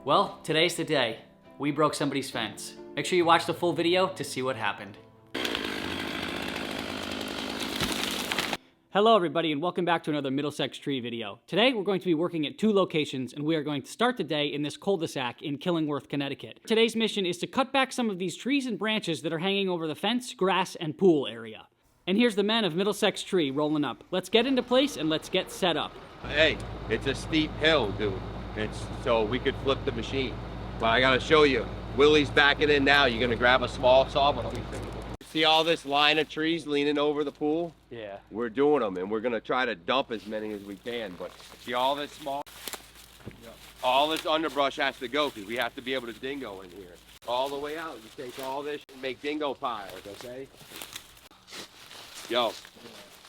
Well, today's the day. We broke somebody's fence. Make sure you watch the full video to see what happened. Hello everybody and welcome back to another Middlesex tree video. Today we're going to be working at two locations and we are going to start the day in this cul-de-sac in Killingworth, Connecticut. Today's mission is to cut back some of these trees and branches that are hanging over the fence, grass, and pool area. And here's the men of Middlesex Tree rolling up. Let's get into place and let's get set up. Hey, it's a steep hill, dude. So we could flip the machine. But I gotta show you, Willie's backing in now. You're gonna grab a small saw. See all this line of trees leaning over the pool? Yeah. We're doing them and we're gonna try to dump as many as we can. But see all this small? Yep. All this underbrush has to go because we have to be able to dingo in here. All the way out. You take all this and make dingo piles, okay? Yo,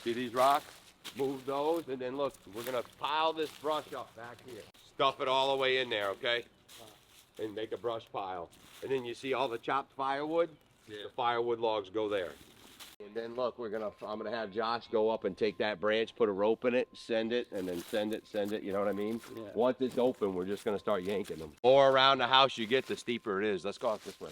see these rocks? Move those and then look, we're gonna pile this brush up back here. Stuff it all the way in there, okay? And make a brush pile. And then you see all the chopped firewood? Yeah. The firewood logs go there. And then look, I'm gonna have Josh go up and take that branch, put a rope in it, send it, and then send it, you know what I mean? Yeah. Once it's open, we're just gonna start yanking them. The more around the house you get, the steeper it is. Let's go out this way.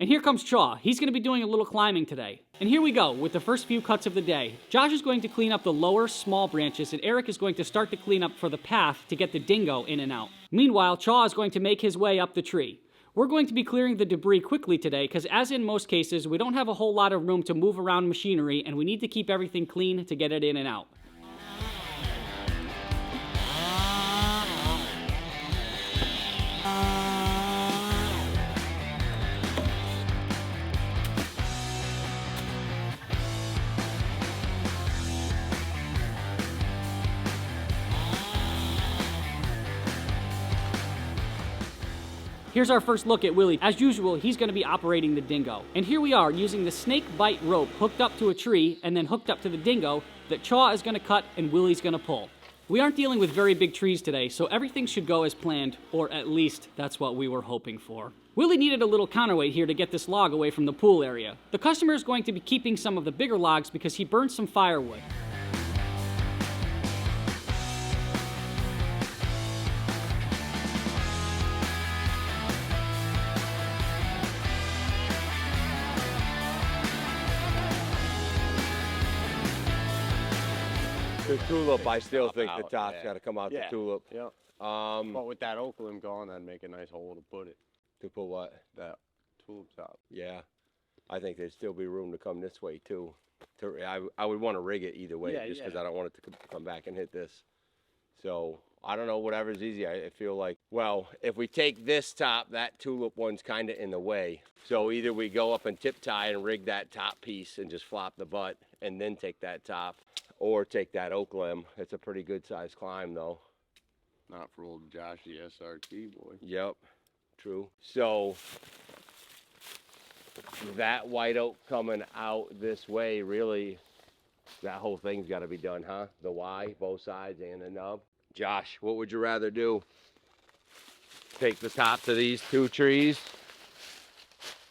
And here comes Chaw. He's going to be doing a little climbing today. And here we go with the first few cuts of the day. Josh is going to clean up the lower, small branches, and Eric is going to start to clean up for the path to get the dingo in and out. Meanwhile, Chaw is going to make his way up the tree. We're going to be clearing the debris quickly today because as in most cases, we don't have a whole lot of room to move around machinery and we need to keep everything clean to get it in and out. Here's our first look at Willie. As usual, he's going to be operating the dingo. And here we are using the snake bite rope hooked up to a tree and then hooked up to the dingo that Chaw is going to cut and Willie's going to pull. We aren't dealing with very big trees today, so everything should go as planned, or at least that's what we were hoping for. Willie needed a little counterweight here to get this log away from the pool area. The customer is going to be keeping some of the bigger logs because he burned some firewood. The tulip, I still think the top's got to come out the tulip. Yeah. But with that oak limb gone, that'd make a nice hole to put it. To put what? That tulip top. Yeah. I think there'd still be room to come this way too. I would want to rig it either way just because I don't want it to come back and hit this. So I don't know, whatever's easy. I feel like, well, if we take this top, that tulip one's kind of in the way. So either we go up and tip tie and rig that top piece and just flop the butt and then take that top. Or take that oak limb. It's a pretty good sized climb though. Not for old Josh, the SRT boy. Yep, true. So that white oak coming out this way, really, that whole thing's got to be done, huh? The Y, both sides and the nub. Josh, what would you rather do? Take the tops of these two trees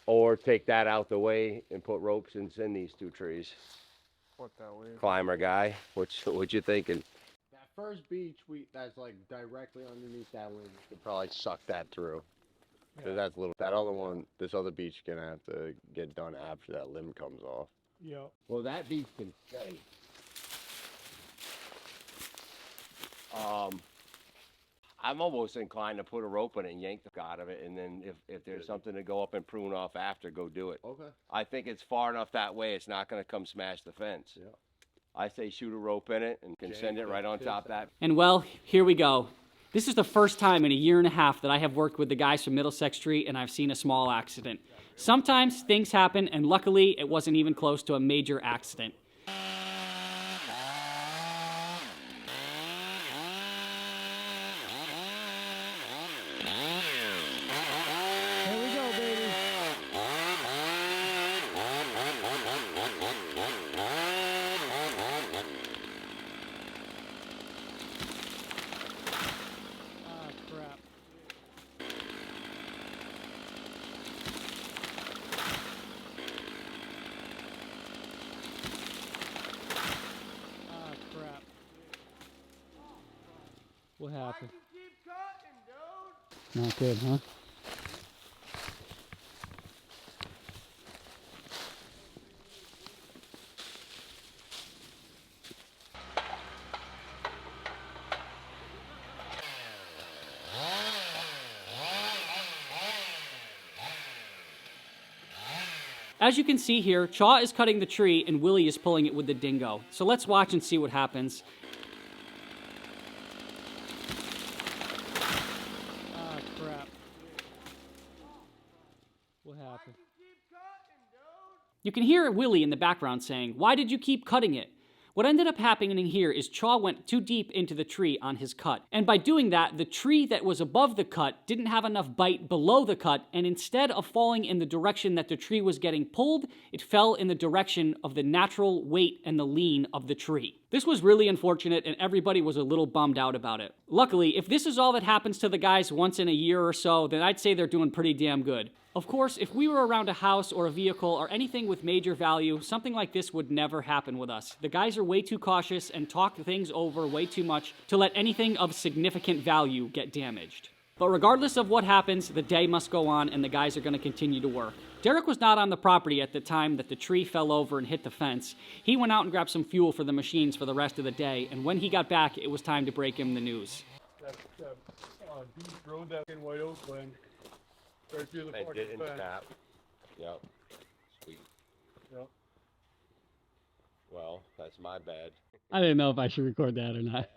or take that out the way and put ropes and send these two trees? What that way? Climber guy, what you thinking? That first beach that's like directly underneath that limb, you could probably suck that through. Cause that's little. That other one, this other beach, gonna have to get done after that limb comes off. Yep. Well, that beach can stay. I'm almost inclined to put a rope in it and yank the out of it, and then if there's something to go up and prune off after, go do it. Okay. I think it's far enough that way it's not going to come smash the fence. Yeah. I say shoot a rope in it and can send it right on top of that. And well, here we go. This is the first time in a year and a half that I have worked with the guys from Middlesex Tree and I've seen a small accident. Sometimes things happen and luckily it wasn't even close to a major accident. What happened? Not good, huh? As you can see here, Chaw is cutting the tree and Willie is pulling it with the dingo. So let's watch and see what happens. Ah, crap. What happened? You can hear Willie in the background saying, "Why did you keep cutting it?" What ended up happening here is Chaw went too deep into the tree on his cut. And by doing that, the tree that was above the cut didn't have enough bite below the cut, and instead of falling in the direction that the tree was getting pulled, it fell in the direction of the natural weight and the lean of the tree. This was really unfortunate, and everybody was a little bummed out about it. Luckily, if this is all that happens to the guys once in a year or so, then I'd say they're doing pretty damn good. Of course, if we were around a house or a vehicle or anything with major value, something like this would never happen with us. The guys are way too cautious and talk things over way too much to let anything of significant value get damaged. But regardless of what happens, the day must go on and the guys are going to continue to work. Derek was not on the property at the time that the tree fell over and hit the fence. He went out and grabbed some fuel for the machines for the rest of the day, and when he got back, it was time to break him the news. That dude drove that in White Oakland. Right through the And fucking didn't fence. tap. Yep. Sweet. Yep. Well, that's my bad. I didn't know if I should record that or not.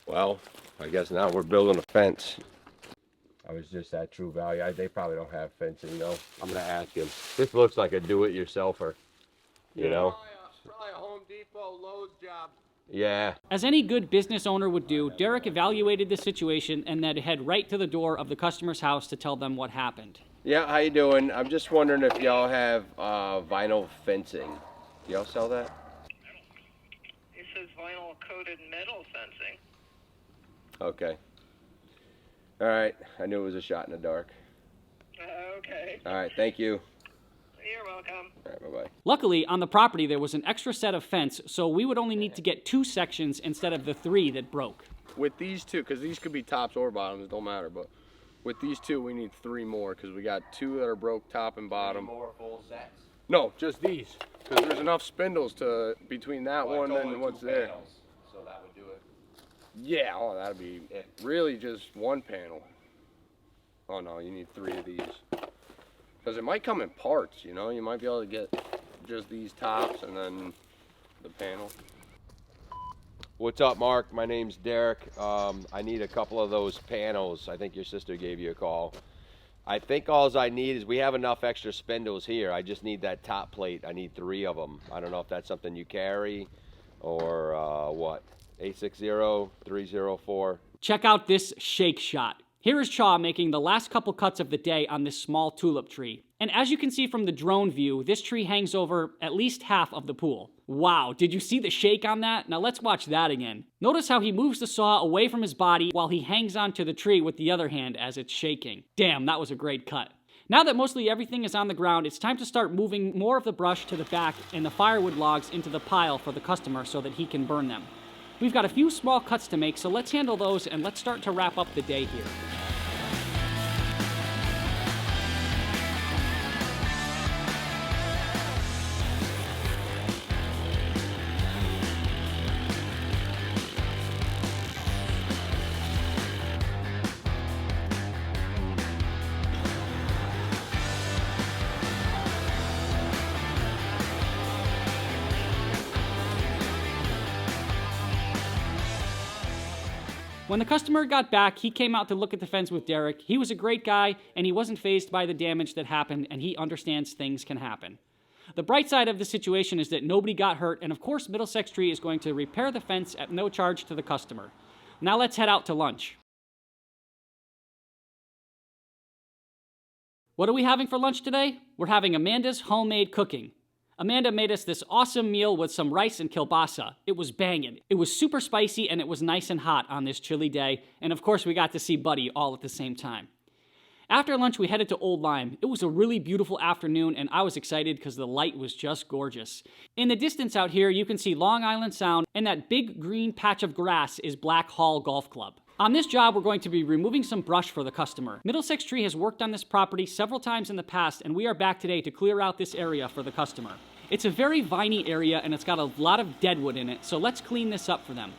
Well, I guess now we're building a fence. I was just at True Value. They probably don't have fencing, though. I'm gonna ask him. This looks like a do-it-yourselfer. You know? Probably a Home Depot Lowe's job. Yeah. As any good business owner would do, Derek evaluated the situation and then head right to the door of the customer's house to tell them what happened. Yeah, how you doing? I'm just wondering if y'all have vinyl fencing. Do y'all sell that? It says vinyl coated metal fencing. Okay. All right. I knew it was a shot in the dark. Okay. All right. Thank you. You're welcome. All right. Bye-bye. Luckily, on the property there was an extra set of fence, so we would only need to get 2 sections instead of the 3 that broke. With these two, because these could be tops or bottoms, it don't matter, but with these two, we need 3 more, because we got 2 that are broke top and bottom. More full sets. No, just these, because there's enough spindles to between that one and what's there. So that would do it. Yeah, oh, that'd be really just 1 panel. Oh no, you need 3 of these. Because it might come in parts, you know? You might be able to get just these tops and then the panel. What's up, Mark? My name's Derek. I need a couple of those panels. I think your sister gave you a call. I think all I need is we have enough extra spindles here. I just need that top plate. I need 3 of them. I don't know if that's something you carry or what. 860-304. Check out this shake shot. Here is Chaw making the last couple cuts of the day on this small tulip tree. And as you can see from the drone view, this tree hangs over at least half of the pool. Wow, did you see the shake on that? Now let's watch that again. Notice how he moves the saw away from his body while he hangs onto the tree with the other hand as it's shaking. Damn, that was a great cut. Now that mostly everything is on the ground, it's time to start moving more of the brush to the back and the firewood logs into the pile for the customer so that he can burn them. We've got a few small cuts to make, so let's handle those and let's start to wrap up the day here. When the customer got back, he came out to look at the fence with Derek. He was a great guy, and he wasn't fazed by the damage that happened, and he understands things can happen. The bright side of the situation is that nobody got hurt, and of course Middlesex Tree is going to repair the fence at no charge to the customer. Now let's head out to lunch. What are we having for lunch today? We're having Amanda's homemade cooking. Amanda made us this awesome meal with some rice and kielbasa. It was banging. It was super spicy and it was nice and hot on this chilly day. And of course we got to see Buddy all at the same time. After lunch we headed to Old Lyme. It was a really beautiful afternoon and I was excited because the light was just gorgeous. In the distance out here you can see Long Island Sound and that big green patch of grass is Black Hall Golf Club. On this job, we're going to be removing some brush for the customer. Middlesex Tree has worked on this property several times in the past, and we are back today to clear out this area for the customer. It's a very viney area, and it's got a lot of deadwood in it, so let's clean this up for them.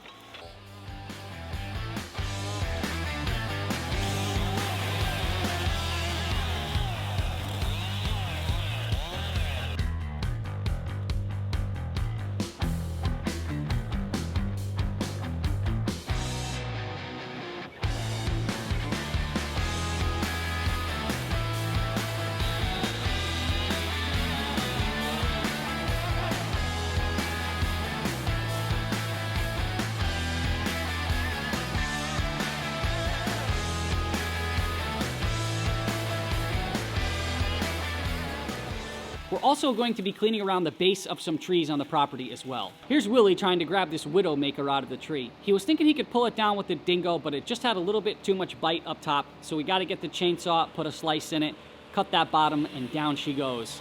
We're also going to be cleaning around the base of some trees on the property as well. Here's Willie trying to grab this Widowmaker out of the tree. He was thinking he could pull it down with the dingo, but it just had a little bit too much bite up top, so we got to get the chainsaw, put a slice in it, cut that bottom, and down she goes.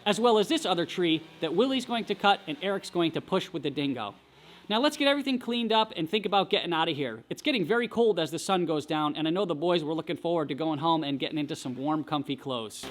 As well as this other tree that Willie's going to cut and Eric's going to push with the dingo. Now let's get everything cleaned up and think about getting out of here. It's getting very cold as the sun goes down, and I know the boys were looking forward to going home and getting into some warm, comfy clothes.